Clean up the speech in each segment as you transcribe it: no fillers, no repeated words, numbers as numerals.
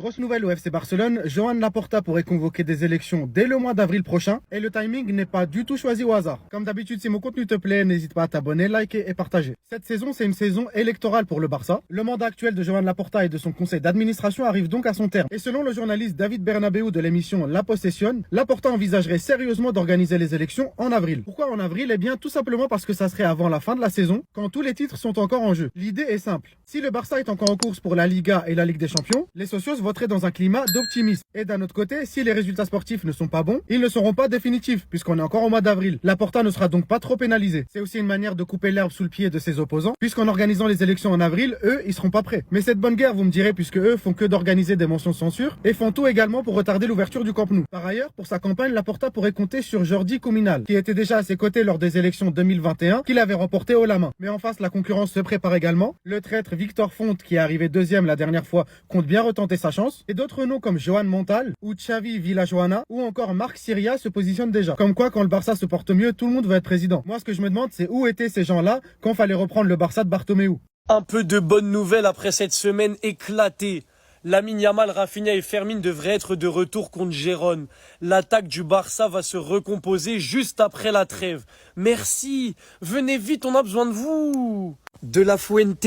Grosse nouvelle au FC Barcelone, Joan Laporta pourrait convoquer des élections dès le mois d'avril prochain et le timing n'est pas du tout choisi au hasard. Comme d'habitude, si mon contenu te plaît, n'hésite pas à t'abonner, liker et partager. Cette saison, c'est une saison électorale pour le Barça. Le mandat actuel de Joan Laporta et de son conseil d'administration arrive donc à son terme. Et selon le journaliste David Bernabeu de l'émission La Possession, Laporta envisagerait sérieusement d'organiser les élections en avril. Pourquoi en avril? Eh bien, tout simplement parce que ça serait avant la fin de la saison, quand tous les titres sont encore en jeu. L'idée est simple. Si le Barça est encore en course pour la Liga et la Ligue des Champions, les socios voteraient dans un climat d'optimisme. Et d'un autre côté, si les résultats sportifs ne sont pas bons, ils ne seront pas définitifs, puisqu'on est encore au mois d'avril. Laporta ne sera donc pas trop pénalisé. C'est aussi une manière de couper l'herbe sous le pied de ses opposants, puisqu'en organisant les élections en avril, eux, ils seront pas prêts. Mais cette bonne guerre, vous me direz, puisque eux font que d'organiser des mentions de censure, et font tout également pour retarder l'ouverture du Camp Nou. Par ailleurs, pour sa campagne, Laporta pourrait compter sur Jordi Cuminal, qui était déjà à ses côtés lors des élections 2021, qu'il avait remporté haut la main. Mais en face, la concurrence se prépare également. Le traître Victor Font, qui est arrivé deuxième la dernière fois, compte bien retenter sa chance. Et d'autres noms comme Joan Montal ou Xavi Villajoana ou encore Marc Siria se positionnent déjà. Comme quoi, quand le Barça se porte mieux, tout le monde veut être président. Moi, ce que je me demande, c'est où étaient ces gens-là quand fallait reprendre le Barça de Bartomeu. Un peu de bonnes nouvelles après cette semaine éclatée. Lamine Yamal, Rafinha et Fermin devraient être de retour contre Gérone. L'attaque du Barça va se recomposer juste après la trêve. Merci. Venez vite, on a besoin de vous. De la Fuente.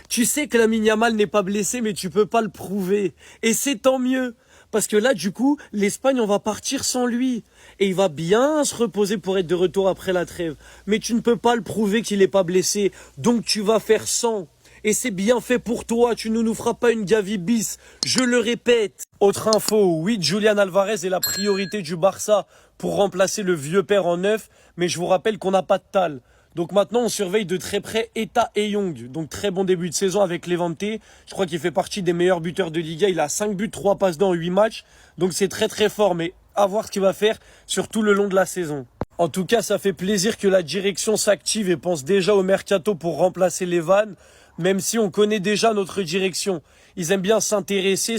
Tu sais que Lamine Yamal n'est pas blessé, mais tu peux pas le prouver. Et c'est tant mieux. Parce que là, du coup, l'Espagne, on va partir sans lui. Et il va bien se reposer pour être de retour après la trêve. Mais tu ne peux pas le prouver qu'il n'est pas blessé. Donc tu vas faire 100. Et c'est bien fait pour toi, tu ne nous feras pas une Gavi bis, je le répète. Autre info, oui, Julian Alvarez est la priorité du Barça pour remplacer le vieux père en neuf, mais je vous rappelle qu'on n'a pas de Tal. Donc maintenant, on surveille de très près Eta et Young. Donc très bon début de saison avec Levante. Je crois qu'il fait partie des meilleurs buteurs de Liga. Il a 5 buts, 3 passes dans 8 matchs. Donc c'est très très fort, mais à voir ce qu'il va faire sur tout le long de la saison. En tout cas, ça fait plaisir que la direction s'active et pense déjà au mercato pour remplacer les vannes. Même si on connaît déjà notre direction. Ils aiment bien s'intéresser.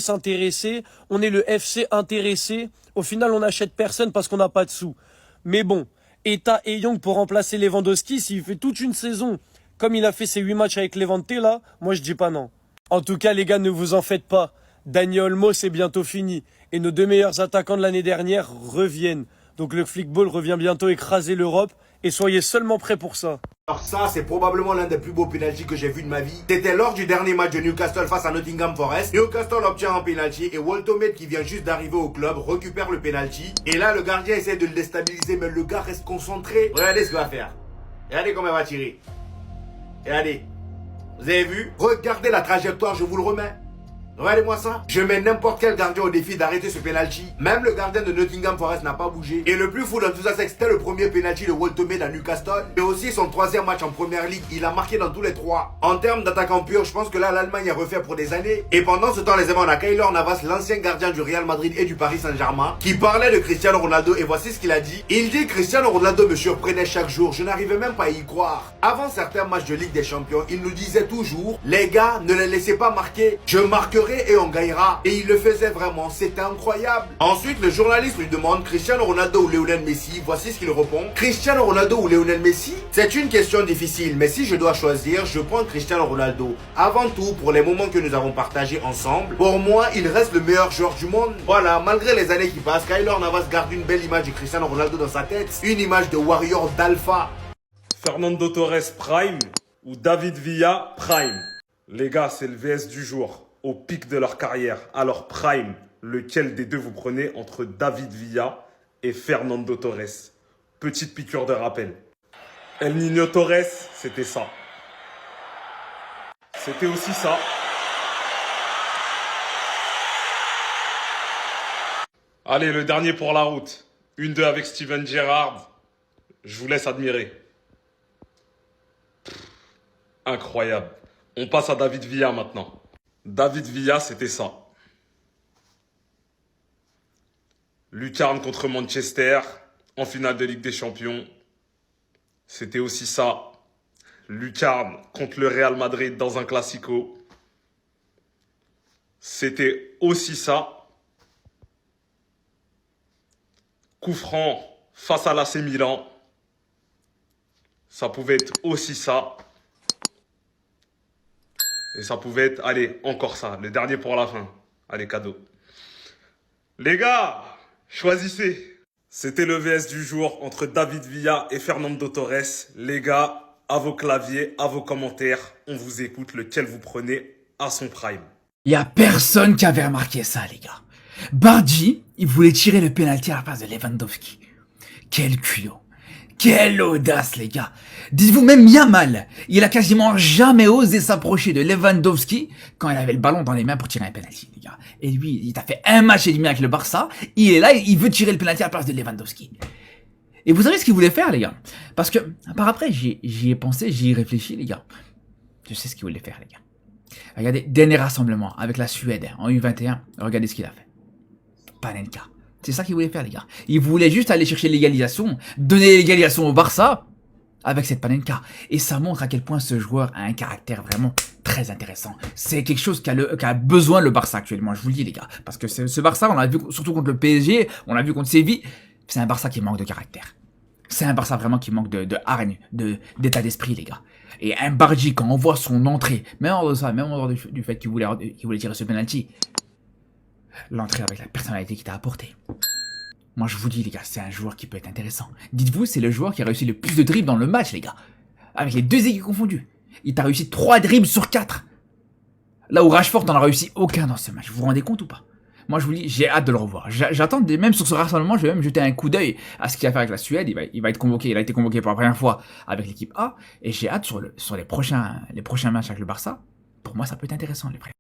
On est le FC intéressé. Au final, on n'achète personne parce qu'on n'a pas de sous. Mais bon, Eta et Young pour remplacer Lewandowski, s'il fait toute une saison, comme il a fait ses 8 matchs avec Levante là, moi je dis pas non. En tout cas, les gars, ne vous en faites pas. Dani Olmo, c'est bientôt fini. Et nos deux meilleurs attaquants de l'année dernière reviennent. Donc le flickball revient bientôt écraser l'Europe. Et soyez seulement prêts pour ça. Alors ça, c'est probablement l'un des plus beaux pénaltys que j'ai vu de ma vie. C'était lors du dernier match de Newcastle face à Nottingham Forest. Newcastle obtient un pénalty et Walter qui vient juste d'arriver au club récupère le pénalty. Et là, le gardien essaie de le déstabiliser, mais le gars reste concentré. Regardez ce qu'il va faire. Regardez comment il va tirer. Regardez. Vous avez vu? Regardez la trajectoire, je vous le remets. Regardez-moi ça. Je mets n'importe quel gardien au défi d'arrêter ce penalty. Même le gardien de Nottingham Forest n'a pas bougé. Et le plus fou dans tout ça, c'est que c'était le premier penalty de Walter à Newcastle. Et aussi son troisième match en première ligue. Il a marqué dans tous les trois. En termes d'attaquant pur, je pense que là, l'Allemagne a refait pour des années. Et pendant ce temps, les amis, on a Keylor Navas, l'ancien gardien du Real Madrid et du Paris Saint-Germain, qui parlait de Cristiano Ronaldo. Et voici ce qu'il a dit. Il dit: Cristiano Ronaldo me surprenait chaque jour. Je n'arrivais même pas à y croire. Avant certains matchs de Ligue des Champions, il nous disait toujours: les gars, ne les laissez pas marquer. Je marquerai et on gagnera. Et il le faisait vraiment, c'était incroyable. Ensuite, le journaliste lui demande: Cristiano Ronaldo ou Lionel Messi? Voici ce qu'il répond: Cristiano Ronaldo ou Lionel Messi? C'est une question difficile, mais si je dois choisir, je prends Cristiano Ronaldo. Avant tout, pour les moments que nous avons partagés ensemble, pour moi, il reste le meilleur joueur du monde. Voilà, malgré les années qui passent, Keylor Navas garde une belle image de Cristiano Ronaldo dans sa tête, une image de warrior d'alpha. Fernando Torres Prime ou David Villa Prime. Les gars, c'est le VS du jour. Au pic de leur carrière. Alors Prime, lequel des deux vous prenez entre David Villa et Fernando Torres? Petite piqûre de rappel. El Niño Torres, c'était ça. C'était aussi ça. Allez, le dernier pour la route. 1-2 avec Steven Gerrard. Je vous laisse admirer. Incroyable. On passe à David Villa maintenant. David Villa, c'était ça. Lucarne contre Manchester, en finale de Ligue des Champions. C'était aussi ça. Lucarne contre le Real Madrid dans un Classico. C'était aussi ça. Coup franc face à l'AC Milan. Ça pouvait être aussi ça. Et ça pouvait être, allez, encore ça, le dernier pour la fin. Allez, cadeau. Les gars, choisissez. C'était le VS du jour entre David Villa et Fernando Torres. Les gars, à vos claviers, à vos commentaires, on vous écoute, lequel vous prenez à son prime. Il y a personne qui avait remarqué ça, les gars. Bardi, il voulait tirer le penalty à la place de Lewandowski. Quel culot. Quelle audace, les gars. Dites-vous, même Yamal, il a quasiment jamais osé s'approcher de Lewandowski quand il avait le ballon dans les mains pour tirer un penalty, les gars. Et lui, il a fait un match et demi avec le Barça. Il est là, il veut tirer le penalty à la place de Lewandowski. Et vous savez ce qu'il voulait faire, les gars? Parce que, par après, j'y ai pensé, j'y ai réfléchi, les gars. Je sais ce qu'il voulait faire, les gars. Regardez, dernier rassemblement avec la Suède en U21. Regardez ce qu'il a fait. Panenka. C'est ça qu'il voulait faire, les gars. Il voulait juste aller chercher l'égalisation, donner l'égalisation au Barça avec cette Panenka. Et ça montre à quel point ce joueur a un caractère vraiment très intéressant. C'est quelque chose qu'a besoin le Barça actuellement, je vous le dis, les gars. Parce que ce Barça, on l'a vu surtout contre le PSG, on l'a vu contre Séville, c'est un Barça qui manque de caractère. C'est un Barça vraiment qui manque de hargne, d'état d'esprit, les gars. Et un Bardi, quand on voit son entrée, même en dehors de ça, même en dehors du fait qu'il voulait tirer ce penalty, l'entrée avec la personnalité qu'il t'a apportée. Moi, je vous dis, les gars, c'est un joueur qui peut être intéressant. Dites-vous, c'est le joueur qui a réussi le plus de dribbles dans le match, les gars. Avec les deux équipes confondues. Il t'a réussi 3 dribbles sur 4. Là où Rashford n'en a réussi aucun dans ce match. Vous vous rendez compte ou pas? Moi, je vous dis, j'ai hâte de le revoir. J'attends, même sur ce rassemblement, je vais même jeter un coup d'œil à ce qu'il a fait avec la Suède. Il va être convoqué. Il a été convoqué pour la première fois avec l'équipe A. Et j'ai hâte sur les prochains matchs avec le Barça. Pour moi, ça peut être intéressant, les frères.